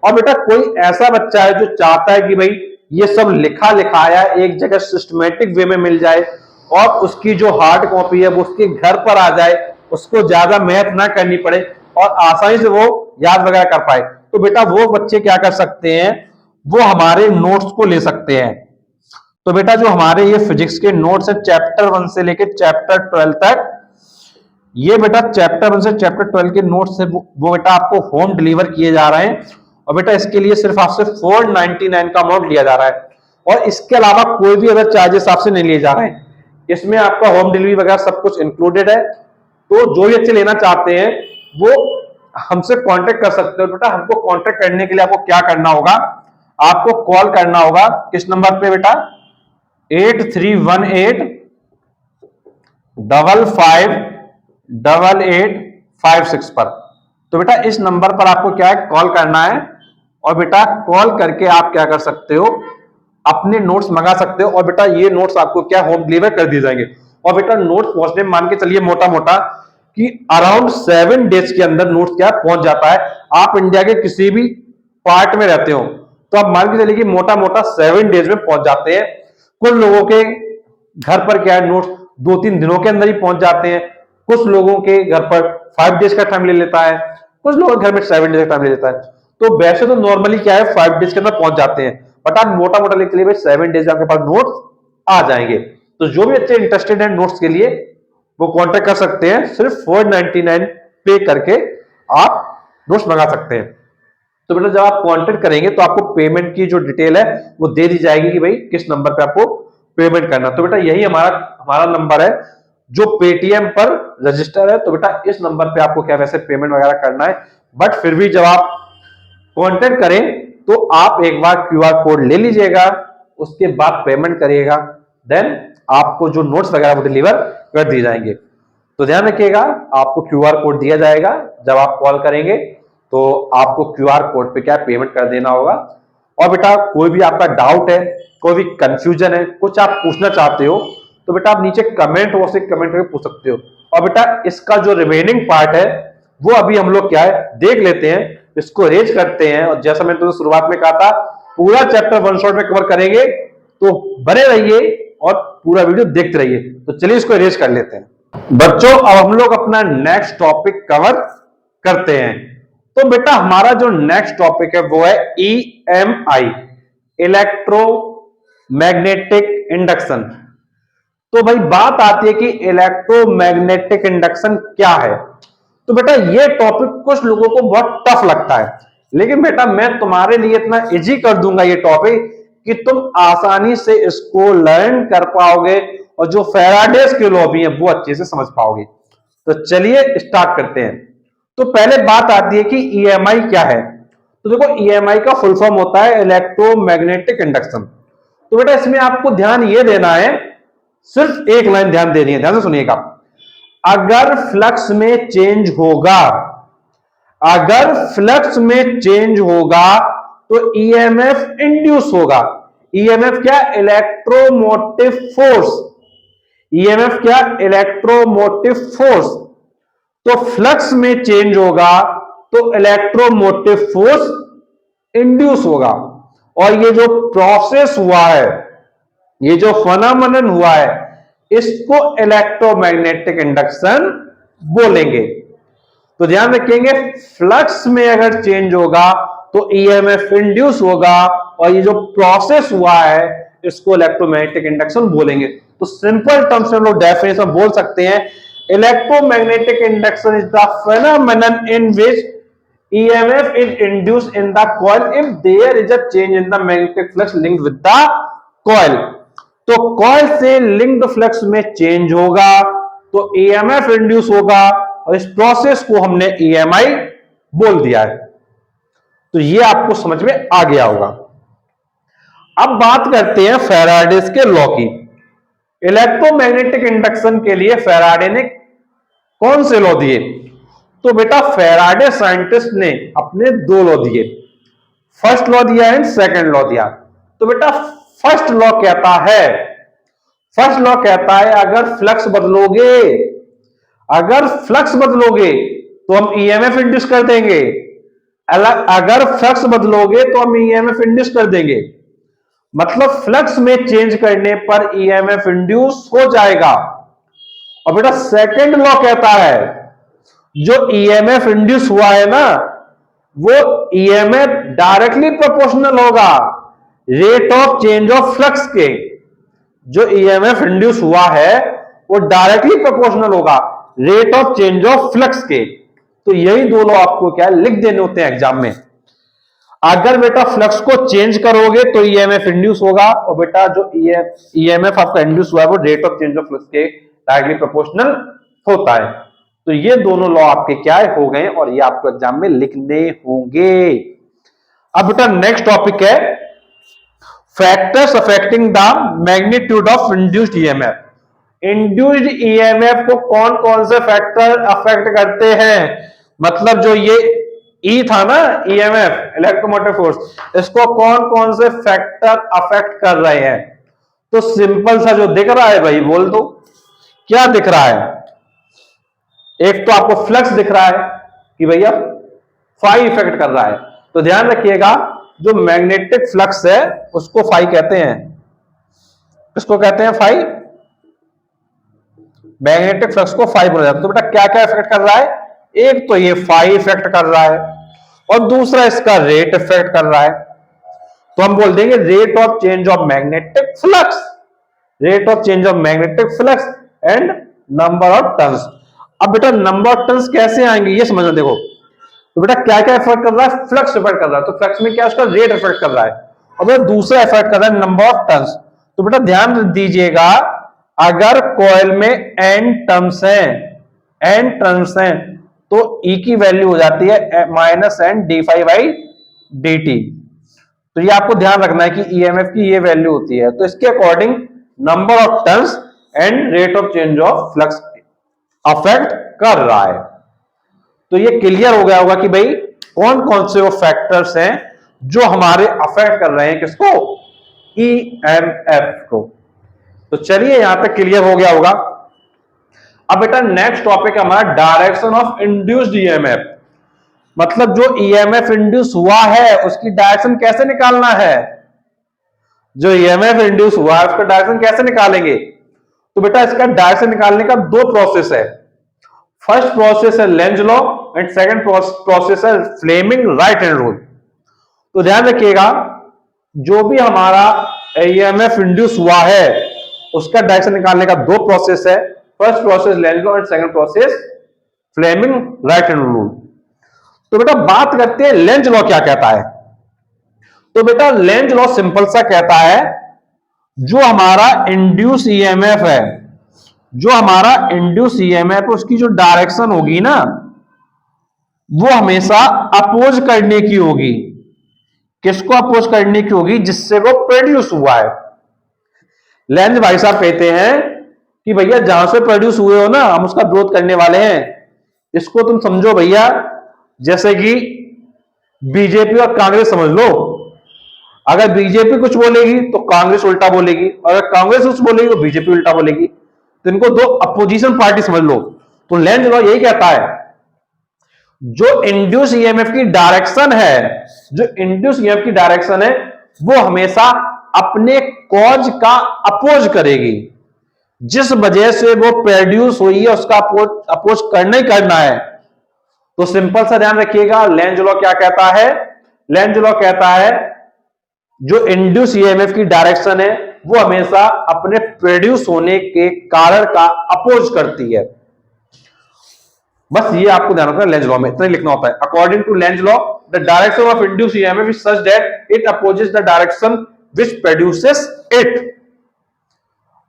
और बेटा कोई ऐसा बच्चा है जो चाहता है कि भाई ये सब लिखा लिखाया एक जगह सिस्टमेटिक वे में मिल जाए, और उसकी जो हार्ड कॉपी है वो उसके घर पर आ जाए, उसको ज्यादा मेहनत ना करनी पड़े और आसानी से वो याद वगैरह कर पाए, तो बेटा वो बच्चे क्या कर सकते हैं, वो हमारे नोट्स को ले सकते हैं। तो बेटा जो हमारे ये फिजिक्स के नोट्स है चैप्टर 1 से लेकर चैप्टर 12 तक, ये बेटा चैप्टर 1 से चैप्टर 12 के नोट्स है वो बेटा आपको होम डिलीवर किए जा रहे हैं। और बेटा इसके लिए सिर्फ आपसे 499 का अमाउंट लिया जा रहा है, और इसके अलावा कोई भी अदर चार्जेस आपसे नहीं लिए जा रहे हैं। इसमें आपका होम डिलीवरी वगैरह सब कुछ इंक्लूडेड है। तो जो भी बच्चे लेना चाहते हैं वो हमसे कांटेक्ट कर सकते हो। बेटा हमको कांटेक्ट करने के लिए आपको क्या करना होगा, आपको कॉल करना होगा किस नंबर पे बेटा, 8318558856 पर। तो बेटा इस नंबर पर आपको क्या है, कॉल करना है, और बेटा कॉल करके आप क्या कर सकते हो, अपने नोट्स मंगा सकते हो। और बेटा ये नोट्स आपको क्या होम डिलीवर कर दिए जाएंगे। और बेटा नोट्स पहुंचने में मान के चलिए मोटा मोटा कि अराउंड 7 डेज के अंदर नोट्स क्या पहुंच जाता है। आप इंडिया के किसी भी पार्ट में रहते हो तो आप मान के चलिए कि मोटा मोटा 7 डेज में पहुंच जाते हैं। कुछ लोगों के घर पर क्या है, नोट्स 2-3 दिनों के अंदर ही पहुंच जाते हैं। कुछ लोगों के घर पर 5 डेज का टाइम ले लेता है, कुछ लोगों के घर में 7 डेज का टाइम ले लेता है। तो वैसे तो नॉर्मली क्या है 5 डेज के अंदर पहुंच जाते हैं, बट आप मोटा मोटा लेके चलिए भाई 7 डेज में आपके पास नोट्स आ जाएंगे। तो जो भी बच्चे इंटरेस्टेड है नोट्स के लिए वो कांटेक्ट कर सकते हैं, सिर्फ 499 पे करके आप नोट्स मंगा सकते हैं। तो बेटा जब आप कांटेक्ट करेंगे तो आपको पेमेंट की जो डिटेल है वो दे दी जाएगी कि भाई किस नंबर पे आपको पेमेंट करना। तो बेटा यही हमारा हमारा नंबर है जो पेटीएम पर रजिस्टर है। तो बेटा इस नंबर पे आपको क्या वैसे पेमेंट वगैरह करना है, बट फिर भी जब आप कांटेक्ट करें तो आप एक बार क्यूआर कोड ले लीजिएगा, उसके बाद पेमेंट करिएगा, देन आपको जो नोट्स वगैरह वो डिलीवर कर दिए जाएंगे। तो ध्यान रखिएगा, आपको क्यूआर कोड दिया जाएगा, जब आप कॉल करेंगे तो आपको क्यूआर कोड पे क्या पेमेंट कर देना होगा। और बेटा कोई भी आपका डाउट है, कोई भी कंफ्यूजन है, कुछ आप पूछना चाहते हो तो बेटा आप नीचे कमेंट बॉक्स से कमेंट करके पूछ सकते हो। और बेटा इसका जो रिमेनिंग पार्ट है वो अभी हम लोग क्या है देख लेते हैं, इसको रेज करते हैं। और जैसा मैंने तो शुरुआत में कहा था, पूरा चैप्टर वन शॉट में कवर करेंगे, तो बने रहिए और पूरा वीडियो देखते रहिए। तो चलिए इसको रेज कर लेते हैं बच्चों। अब हम लोग अपना नेक्स्ट टॉपिक कवर करते हैं। तो बेटा हमारा जो नेक्स्ट टॉपिक है वो है ईएमआई, इलेक्ट्रोमैग्नेटिक इंडक्शन। तो भाई बात आती है कि इलेक्ट्रोमैग्नेटिक इंडक्शन क्या है। तो बेटा ये टॉपिक कुछ लोगों को बहुत टफ लगता है, लेकिन बेटा मैं तुम्हारे लिए इतना इजी कर दूंगा ये टॉपिक कि तुम आसानी से इसको लर्न कर पाओगे और जो फैराडेज के लॉ भी है वो अच्छे से समझ पाओगे। तो चलिए स्टार्ट करते हैं। तो पहले बात आती है कि ईएमआई क्या है। तो देखो ईएमआई का फुल फॉर्म होता है इलेक्ट्रोमैग्नेटिक इंडक्शन। तो बेटा इसमें आपको ध्यान ये देना है, सिर्फ एक लाइन ध्यान देनी है, ध्यान से सुनिएगा। अगर फ्लक्स में चेंज होगा, अगर फ्लक्स में चेंज होगा तो ईएमएफ इंड्यूस होगा। ईएमएफ क्या? Electromotive force. ईएमएफ क्या? Electromotive force. तो फ्लक्स में चेंज होगा तो इलेक्ट्रोमोटिव फोर्स इंड्यूस होगा। और ये जो प्रोसेस हुआ है, ये जो फेनोमेनन हुआ है, इसको इलेक्ट्रोमैग्नेटिक इंडक्शन बोलेंगे। तो ध्यान रखेंगे, फ्लक्स में अगर चेंज होगा तो ईएमएफ इंड्यूस होगा, और ये जो प्रोसेस हुआ है इसको इलेक्ट्रोमैग्नेटिक इंडक्शन बोलेंगे। तो सिंपल टर्म्स में हम लोग डेफिनेशन बोल सकते हैं, electromagnetic induction is the phenomenon in which EMF is induced in the coil if there is a change in the magnetic flux linked with the coil। तो coil से लिंक्ड फ्लक्स में change होगा तो EMF induce होगा, और इस process को हमने EMI बोल दिया है। तो ये आपको समझ में आ गया होगा। अब बात करते हैं फैराडेज के लॉ की। इलेक्ट्रोमैग्नेटिक इंडक्शन के लिए फैराडे ने कौन से लॉ दिए? तो बेटा फैराडे साइंटिस्ट ने अपने दो लॉ दिए, फर्स्ट लॉ दिया है, सेकंड लॉ दिया। तो बेटा फर्स्ट लॉ कहता है, फर्स्ट लॉ कहता है अगर फ्लक्स बदलोगे, अगर फ्लक्स बदलोगे तो हम ईएमएफ इंड्यूस कर देंगे। अगर फ्लक्स बदलोगे तो हम ईएमएफ इंड्यूस कर देंगे, मतलब फ्लक्स में चेंज करने पर ईएमएफ इंड्यूस हो जाएगा। और बेटा सेकंड लॉ कहता है जो ईएमएफ इंड्यूस हुआ है ना, वो ईएमएफ डायरेक्टली प्रोपोर्शनल होगा rate of change of flux के। जो ईएमएफ इंड्यूस हुआ है वो डायरेक्टली प्रोपोर्शनल होगा rate of change of flux के। तो यही दोनों आपको क्या लिख देने होते हैं एग्जाम में। अगर बेटा फ्लक्स को चेंज करोगे तो ईएमएफ इंड्यूस होगा, और बेटा जो ईएमएफ आपका इंड्यूस हुआ है वो rate of change of flux के डायरेक्टली प्रोपोर्शनल होता है। तो ये दोनों लॉ आपके क्या हो गए और ये आपको एग्जाम में लिखने होंगे। अब बेटा नेक्स्ट टॉपिक है factors affecting the magnitude of induced EMF. Induced EMF को कौन कौन से फैक्टर अफेक्ट करते हैं? मतलब जो ये ई था ना ईएमएफ इलेक्ट्रोमोटिव फोर्स, इसको कौन कौन से फैक्टर अफेक्ट कर रहे हैं? तो सिंपल सा जो दिख रहा है भाई बोल दो, क्या दिख रहा है? एक तो आपको फ्लक्स दिख रहा है कि भैया फाई इफेक्ट कर रहा है। तो ध्यान रखिएगा जो मैग्नेटिक फ्लक्स है उसको फाई कहते हैं। किसको कहते हैं? फाई। मैग्नेटिक फ्लक्स को फाई बोला जाता है। तो बेटा क्या क्या इफेक्ट कर रहा है? एक तो ये फाई इफेक्ट कर रहा है और दूसरा इसका रेट इफेक्ट कर रहा है। तो हम बोल देंगे rate of change of magnetic flux, rate of change of magnetic flux and number of turns. अब बेटा नंबर ऑफ टर्न्स कैसे आएंगे ये समझना। देखो तो बेटा क्या क्या इफेक्ट कर रहा है? फ्लक्स इफेक्ट कर रहा है। तो फ्लक्स में क्या उसका रेट इफेक्ट कर रहा है, और बेटा दूसरा इफेक्ट कर रहा है नंबर ऑफ टर्न्स। तो बेटा ध्यान दीजिएगा, अगर कॉइल में एन टर्न्स हैं तो E की वैल्यू हो जाती है minus N D phi by D T. तो ये आपको ध्यान रखना है कि ईएमएफ की ये वैल्यू होती है। तो इसके according number of turns and rate of change of flux affect कर रहा है। तो ये क्लियर हो गया होगा कि भाई कौन कौन से वो फैक्टर्स हैं जो हमारे अफेक्ट कर रहे हैं किसको, ईएमएफ को। तो चलिए यहां तक क्लियर हो गया होगा। अब बेटा नेक्स्ट टॉपिक हमारा डायरेक्शन ऑफ इंड्यूस्ड ईएमएफ, मतलब जो ईएमएफ इंड्यूस हुआ है उसकी डायरेक्शन कैसे निकालना है। जो ईएमएफ इंड्यूस हुआ है उसका डायरेक्शन कैसे निकालेंगे। तो बेटा इसका डायरेक्शन निकालने का दो प्रोसेस है। फर्स्ट प्रोसेस है length law and second process है फ्लेमिंग राइट हैंड रूल। तो ध्यान रखिएगा, जो भी हमारा ईएमएफ इंड्यूस हुआ है उसका डायरेक्शन निकालने का दो प्रोसेस है। First process Lenz law and second process Fleming right hand rule. तो बेटा बात करते हैं लेंज लॉ क्या कहता है। तो बेटा लेंज लॉ सिंपल सा कहता है, जो हमारा इंड्यूस ईएमएफ है, जो हमारा इंड्यूस ईएमएफ उसकी जो डायरेक्शन होगी ना वो हमेशा अपोज करने की होगी। किसको अपोज करने की होगी, जिससे वो प्रोड्यूस हुआ है। लेंज भाई साहब कहते हैं कि भैया जहां से प्रोड्यूस हुए हो ना हम उसका विरोध करने वाले हैं। इसको तुम समझो भैया जैसे कि बीजेपी और कांग्रेस समझ लो। अगर बीजेपी कुछ बोलेगी तो कांग्रेस उल्टा बोलेगी, और अगर कांग्रेस कुछ बोलेगी तो बीजेपी उल्टा बोलेगी। तो इनको दो अपोजिशन पार्टी समझ लो। तो लेंज लॉ यही कहता है, जो इंड्यूस ईएमएफ की डायरेक्शन है, जो इंड्यूस ईएमएफ की डायरेक्शन है वो हमेशा अपने कॉज का अपोज करेगी। जिस वजह से वो प्रोड्यूस हुई है उसका अपोज करना ही करना है। तो सिंपल सा ध्यान रखिएगा, लेंज लॉ क्या कहता है। लेंज लॉ कहता है जो इंड्यूस ईएमएफ की डायरेक्शन है वो हमेशा अपने प्रोड्यूस होने के कारण का अपोज करती है। बस ये आपको ध्यान रखना है, लेंज लॉ में इतना ही लिखना होता है। According to Lenz law the direction of induce EMF is such that it opposes the direction which produces it.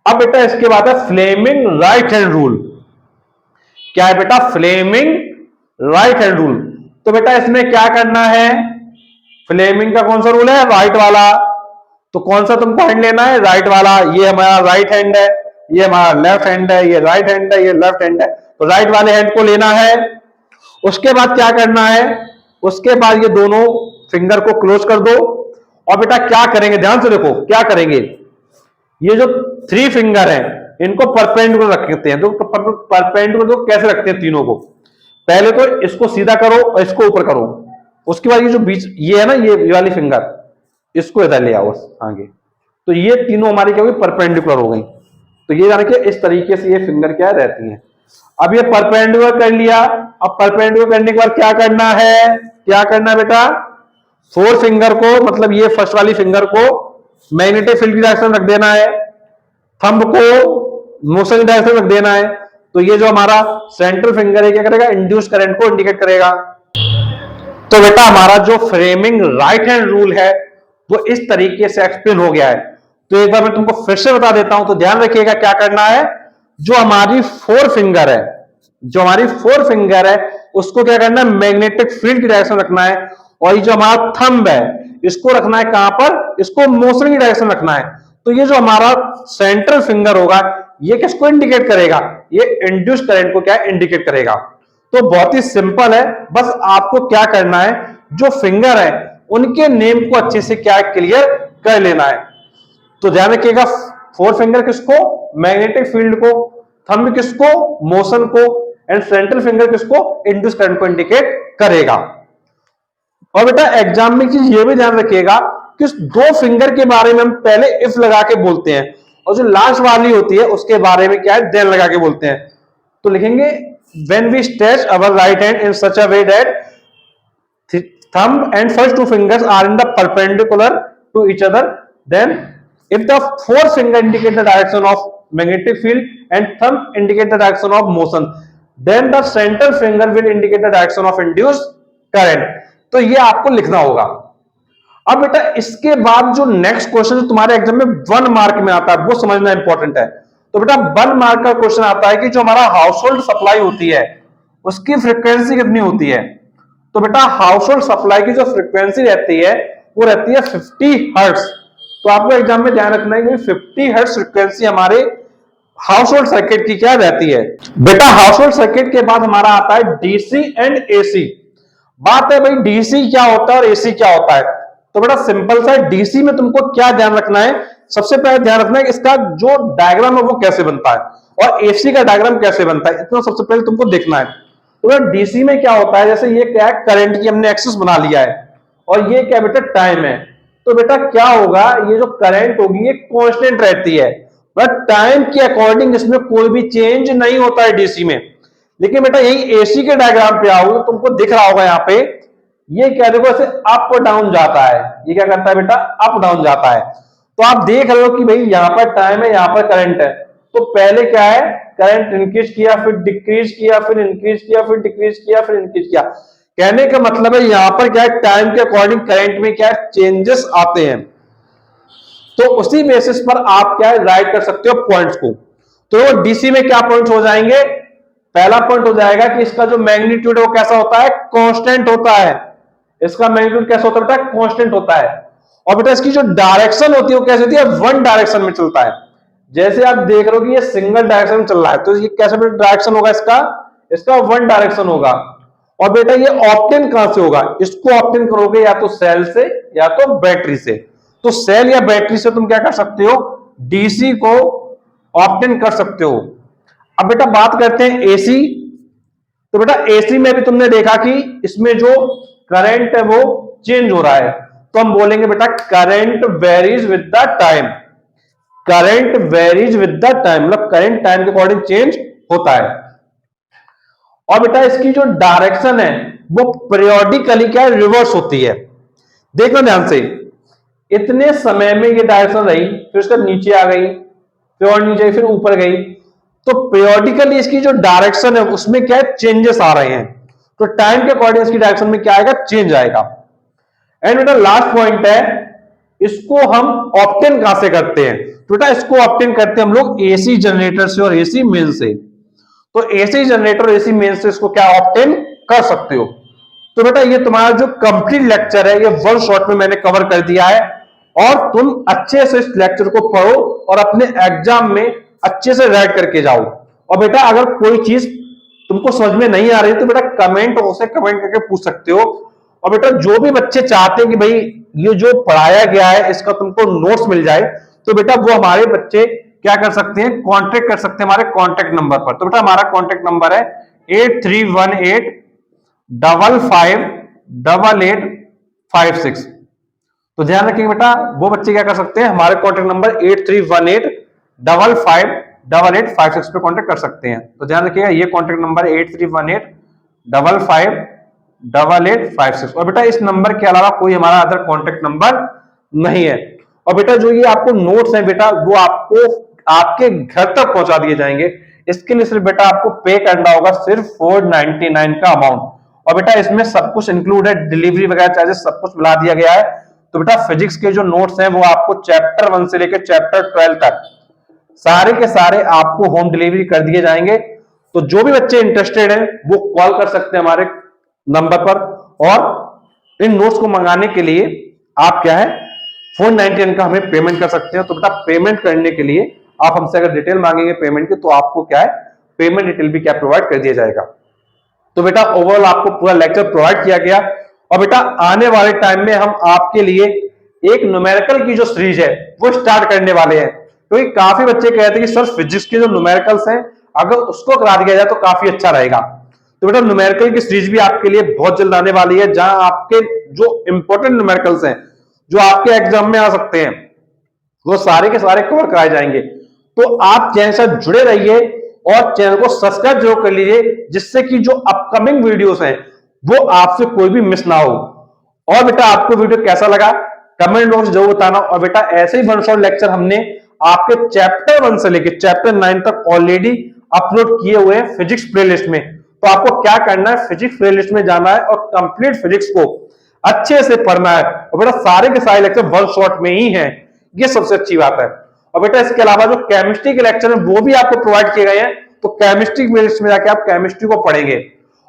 अब बेटा इसके बाद है फ्लेमिंग राइट हैंड रूल। क्या है बेटा, फ्लेमिंग राइट हैंड रूल। तो बेटा इसमें क्या करना है, फ्लेमिंग का कौन सा रूल है, राइट वाला। तो कौन सा तुमको हैंड लेना है, राइट वाला। ये हमारा राइट हैंड है, ये हमारा लेफ्ट हैंड है, ये राइट हैंड है, ये लेफ्ट हैंड है। तो राइट वाले हैंड को लेना है। उसके बाद क्या करना है, उसके बाद ये दोनों फिंगर को क्लोज कर दो। और बेटा क्या करेंगे, ध्यान से देखो क्या करेंगे। ये जो थ्री फिंगर है इनको परपेंडिकुलर रखते हैं। तो परपेंडिकुलर तो कैसे रखते हैं तीनों को, पहले तो इसको सीधा करो और इसको ऊपर करो। उसके बाद ये जो बीच ये है ना, ये वाली फिंगर, इसको इधर ले आओ आगे। तो ये तीनों हमारी क्या हुई, परपेंडिकुलर हो गई। तो ये जान के इस तरीके से ये फिंगर क्या रहती हैं। अब ये परपेंडिकुलर कर लिया। अब परपेंडिकुलर करने के बाद क्या करना है, क्या करना है बेटा, फोर फिंगर को, मतलब ये फर्स्ट वाली फिंगर को मैग्नेटिक फील्ड की डायरेक्शन रख देना है, थंब को मोशन की डायरेक्शन रख देना है। तो ये जो हमारा सेंट्रल फिंगर है क्या करेगा, इंड्यूस करंट को इंडिकेट करेगा। तो बेटा हमारा जो फ्रेमिंग राइट हैंड रूल है वो इस तरीके से एक्सप्लेन हो गया है। तो एक बार मैं तुमको फिर से बता देता हूं। तो ध्यान रखिएगा क्या करना है, जो हमारी फोर फिंगर है, जो हमारी फोर फिंगर है उसको क्या करना है, मैग्नेटिक फील्ड की डायरेक्शन रखना है। और ये जो हमारा थंब है इसको रखना है कहां पर, इसको मोशन की डायरेक्शन रखना है। तो ये जो हमारा सेंट्रल फिंगर होगा ये किसको इंडिकेट करेगा, ये इंड्यूस करंट को क्या इंडिकेट करेगा। तो बहुत ही सिंपल है, बस आपको क्या करना है, जो फिंगर है उनके नेम को अच्छे से क्या क्लियर कर लेना है। तो ध्यान रखिएगा, फोर फिंगर किसको, मैग्नेटिक फील्ड को, थंब किसको, मोशन को, एंड सेंट्रल फिंगर किसको, इंड्यूस करंट को इंडिकेट करेगा। और बेटा एग्जाम में चीज ये भी ध्यान रखिएगा कि दो फिंगर के बारे में हम पहले इफ लगा के बोलते हैं, और जो लास्ट वाली होती है उसके बारे में क्या है, देन लगा के बोलते हैं। तो लिखेंगे when we stretch our right hand in such a way that thumb and first two fingers are in the perpendicular to each other, then if the fourth finger indicate the direction of magnetic field and thumb indicate the direction of motion, then the central finger will indicate the direction of induced current। तो ये आपको लिखना होगा। अब बेटा इसके बाद जो नेक्स्ट क्वेश्चन तुम्हारे एग्जाम में 1 मार्क में आता है वो समझना इंपॉर्टेंट है। तो बेटा 1 मार्क का क्वेश्चन आता है कि जो हमारा हाउस होल्ड सप्लाई होती है उसकी फ्रीक्वेंसी कितनी होती है। तो बेटा हाउस होल्ड सप्लाई की जो फ्रीक्वेंसी रहती है वो रहती है 50 हर्ट्ज। तो आपको एग्जाम में ध्यान रखना है कि 50 हर्ट्ज फ्रीक्वेंसी हमारे हाउस होल्ड सर्किट की क्या रहती है। बेटा हाउस होल्ड सर्किट के बाद हमारा आता है डीसी एंड एसी। बात है भाई डीसी क्या होता है और एसी क्या होता है। तो बेटा सिंपल सा डीसी में तुमको क्या ध्यान रखना है, सबसे पहले ध्यान रखना है कि इसका जो डायग्राम है वो कैसे बनता है और एसी का डायग्राम कैसे बनता है, इतना सबसे पहले तुमको देखना है। तो डीसी में क्या होता है, जैसे ये क्या है करंट की हमने एक्सेस बना लिया है और ये क्या बेटा टाइम है। तो बेटा क्या होगा, ये जो करंट होगी ये कांस्टेंट रहती है बट टाइम के अकॉर्डिंग इसमें कोई भी चेंज नहीं होता है डीसी में। लेकिन बेटा यही एसी के डायग्राम पे आओ तो तुमको दिख रहा होगा यहाँ पे ये क्या देखो ऐसे अप डाउन जाता है, ये क्या करता है बेटा अप डाउन जाता है। तो आप देख रहे हो कि भाई यहाँ पर टाइम है यहाँ पर करंट है, तो पहले क्या है करंट इंक्रीज किया फिर डिक्रीज किया फिर इंक्रीज किया फिर डिक्रीज किया फिर इंक्रीज किया। कहने का मतलब है यहाँ पर क्या है टाइम के अकॉर्डिंग करंट में क्या चेंजेस आते हैं। तो उसी बेसिस पर आप क्या है राइट कर सकते हो पॉइंट्स को। तो डीसी में क्या पॉइंट्स हो जाएंगे, पहला पॉइंट हो जाएगा कि इसका जो मैग्नीट्यूड है वो कैसा होता है कांस्टेंट होता है। इसका मैग्नीट्यूड कैसा होता है बेटा कांस्टेंट होता है। और बेटा इसकी जो डायरेक्शन होती है वो कैसे होती है वन डायरेक्शन में चलता है। जैसे आप देख रहे हो कि ये सिंगल डायरेक्शन में चल रहा है तो ये कैसे डायरेक्शन होगा इसका वन डायरेक्शन होगा। और बेटा ये ऑप्टेन कहां से होगा, इसको ऑप्टेन करोगे या तो सेल से या तो बैटरी से। तो सेल या बैटरी से तुम क्या कर सकते हो डीसी को ऑप्टेन कर सकते हो। अब बेटा बात करते हैं एसी। तो बेटा एसी में भी तुमने देखा कि इसमें जो करंट है वो चेंज हो रहा है, तो हम बोलेंगे बेटा current varies with the time. Current varies with the time मतलब करंट टाइम के अकॉर्डिंग चेंज होता है। और बेटा इसकी जो डायरेक्शन है वो पीरियोडिकली क्या रिवर्स होती है। देखना ध्यान से, इतने समय में ये डायरेक्शन रही फिर उसका नीचे आ गई फिर और नीचे फिर ऊपर गई, तो पीरियोडिकली इसकी जो डायरेक्शन है उसमें क्या है चेंजेस आ रहे हैं। तो टाइम के अकॉर्डिंग इसकी डायरेक्शन में क्या आएगा चेंज आएगा। एंड बेटा लास्ट पॉइंट है इसको हम ऑप्टेन कहां से करते हैं। तो बेटा इसको ऑप्टेन करते हैं हम लोग एसी जनरेटर से और एसी मेन से। तो एसी जनरेटर एसी मेन से इसको क्या ऑप्टेन कर सकते हो। तो बेटा ये तुम्हारा जो कंप्लीट लेक्चर है ये वन शॉट में मैंने कवर कर दिया है और तुम अच्छे से इस लेक्चर को पढ़ो और अपने एग्जाम में अच्छे से राइट करके जाओ। और बेटा अगर कोई चीज तुमको समझ में नहीं आ रही तो बेटा कमेंट करके पूछ सकते हो। और बेटा जो भी बच्चे चाहते हैं कि भाई ये जो पढ़ाया गया है इसका तुमको नोट्स मिल जाए तो बेटा वो हमारे बच्चे क्या कर सकते हैं कांटेक्ट कर सकते हैं हमारे कांटेक्ट नंबर पर। तो बेटा हमारा कांटेक्ट नंबर है 8318558856। तो ध्यान रखिए बेटा वो बच्चे क्या कर सकते हैं हमारे कांटेक्ट नंबर 8318558856 पे कांटेक्ट कर सकते हैं। तो ध्यान रखिएगा ये कांटेक्ट नंबर 8318558856। और बेटा इस नंबर के अलावा कोई हमारा अदर कांटेक्ट नंबर नहीं है। और बेटा जो ये आपको नोट्स हैं बेटा वो आपको आपके घर तक पहुंचा दिए जाएंगे। इसके लिए सिर्फ बेटा आपको पे करना होगा सिर्फ 499 का अमाउंट। और बेटा इसमें सब कुछ इंक्लूड है, डिलीवरी वगैरह चार्जेस सब कुछ मिला दिया गया है। तो बेटा फिजिक्स के जो नोट्स हैं वो आपको चैप्टर 1 से लेकर चैप्टर 12 तक सारे के सारे आपको होम डिलीवरी कर दिए जाएंगे। तो जो भी बच्चे इंटरेस्टेड हैं वो कॉल कर सकते हैं हमारे नंबर पर। और इन नोट्स को मंगाने के लिए आप क्या है 499 का हमें पेमेंट कर सकते हैं। तो बेटा पेमेंट करने के लिए आप हमसे अगर डिटेल मांगेंगे पेमेंट की तो आपको क्या है पेमेंट डिटेल भी क्या प्रोवाइड कर दिया जाएगा। तो बेटा ओवरऑल आपको पूरा लेक्चर प्रोवाइड किया गया। और बेटा आने वाले टाइम में हम आपके लिए एक न्यूमेरिकल की जो सीरीज है वो स्टार्ट करने वाले हैं, क्योंकि काफी बच्चे कहते हैं कि सर फिजिक्स के जो न्यूमेरिकल्स हैं अगर उसको करा दिया जाए तो काफी अच्छा रहेगा। तो बेटा न्यूमेरिकल की सीरीज भी आपके लिए बहुत जल्द आने वाली है जहां आपके जो इंपॉर्टेंट न्यूमेरिकल्स हैं जो आपके एग्जाम में आ सकते हैं वो सारे के सारे कवर कराए जाएंगे। तो आप चैनल से जुड़े रहिए और चैनल को सब्सक्राइब जरूर कर लीजिए जिससे कि जो अपकमिंग वीडियोस हैं वो आपसे कोई भी मिस ना हो। और बेटा आपको वीडियो कैसा लगा कमेंट बॉक्स जरूर बताना। और बेटा ऐसे ही वन शॉट लेक्चर हमने आपके चैप्टर 1 से लेकर चैप्टर 9 तक ऑलरेडी अपलोड किए हुए हैं फिजिक्स प्लेलिस्ट में। तो आपको क्या करना है फिजिक्स प्लेलिस्ट में जाना है और कंप्लीट फिजिक्स को अच्छे से पढ़ना है और बेटा सारे के सारे लेक्चर वन शॉट में ही हैं, ये सबसे अच्छी बात है। और बेटा इसके अलावा जो केमिस्ट्री के लेक्चर है वो भी आपको प्रोवाइड किए गए हैं, तो केमिस्ट्री प्लेलिस्ट में जाके आप केमिस्ट्री को पढ़ेंगे।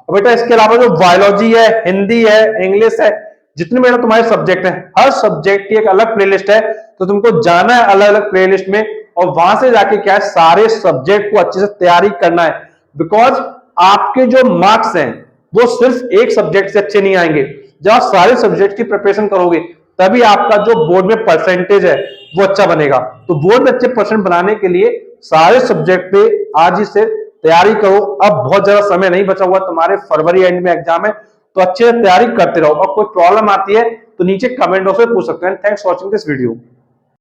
और बेटा इसके अलावा जो बायोलॉजी है, हिंदी है, इंग्लिश है, जितने बेटा तुम्हारे सब्जेक्ट हैं, हर सब्जेक्ट की एक अलग प्लेलिस्ट है, तो तुमको जाना है अलग अलग प्लेलिस्ट में और वहां से जाके क्या है सारे सब्जेक्ट को अच्छे से तैयारी करना है। बिकॉज आपके जो मार्क्स हैं वो सिर्फ एक सब्जेक्ट से अच्छे नहीं आएंगे, जब आप सारे सब्जेक्ट की प्रिपरेशन करोगे तभी आपका जो बोर्ड में परसेंटेज है वो अच्छा बनेगा। तो बोर्ड में अच्छे परसेंट बनाने के लिए सारे सब्जेक्ट पे आज ही से तैयारी करो। अब बहुत ज्यादा समय नहीं बचा हुआ, तुम्हारे फरवरी एंड में एग्जाम है, तो अच्छे से तैयारी करते रहो। और कोई प्रॉब्लम आती है तो नीचे कमेंट बॉक्स में पूछ सकते हैं। Thanks for watching this video.